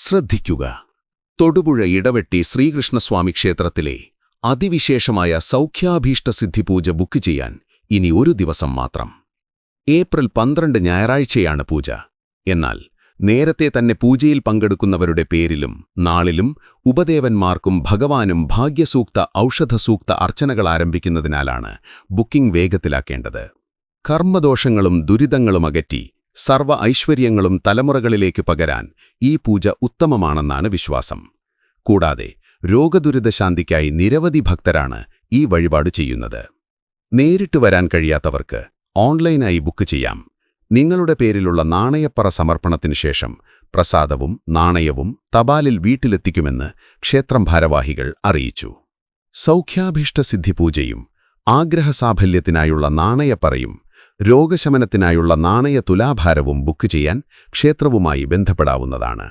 ശ്രദ്ധിക്കുക. തൊടുപുഴ ഇടവെട്ടി ശ്രീകൃഷ്ണസ്വാമി ക്ഷേത്രത്തിലെ അതിവിശേഷമായ സൗഖ്യാഭീഷ്ടസിദ്ധി പൂജ ബുക്ക് ചെയ്യാൻ ഇനി ഒരു ദിവസം മാത്രം. ഏപ്രിൽ 12 ഞായറാഴ്ചയാണ് പൂജ. എന്നാൽ നേരത്തെ തന്നെ പൂജയിൽ പങ്കെടുക്കുന്നവരുടെ പേരിലും നാളിലും ഉപദേവന്മാർക്കും ഭഗവാനും ഭാഗ്യസൂക്ത ഔഷധസൂക്ത അർച്ചനകൾ ആരംഭിക്കുന്നതിനാലാണ് ബുക്കിംഗ് വേഗത്തിലാക്കേണ്ടത്. കർമ്മദോഷങ്ങളും ദുരിതങ്ങളും അകറ്റി സർവ്വ ഐശ്വര്യങ്ങളും തലമുറകളിലേക്ക് പകരാൻ ഈ പൂജ ഉത്തമമാണെന്നാണ് വിശ്വാസം. കൂടാതെ രോഗദുരിതശാന്തിക്കായി നിരവധി ഭക്തരാണ് ഈ വഴിപാട് ചെയ്യുന്നത്. നേരിട്ട് വരാൻ കഴിയാത്തവർക്ക് ഓൺലൈനായി ബുക്ക് ചെയ്യാം. നിങ്ങളുടെ പേരിലുള്ള നാണയപ്പറ സമർപ്പണത്തിനു ശേഷം പ്രസാദവും നാണയവും തപാലിൽ വീട്ടിലെത്തിക്കുമെന്ന് ക്ഷേത്രം ഭാരവാഹികൾ അറിയിച്ചു. സൗഖ്യാഭീഷ്ടസിദ്ധി പൂജയും ആഗ്രഹസാഫല്യത്തിനായുള്ള നാണയപ്പറയും രോഗശമനത്തിനായുള്ള നാണയ തുലാഭാരവും ബുക്ക് ചെയ്യാൻ ക്ഷേത്രവുമായി ബന്ധപ്പെടാവുന്നതാണ്.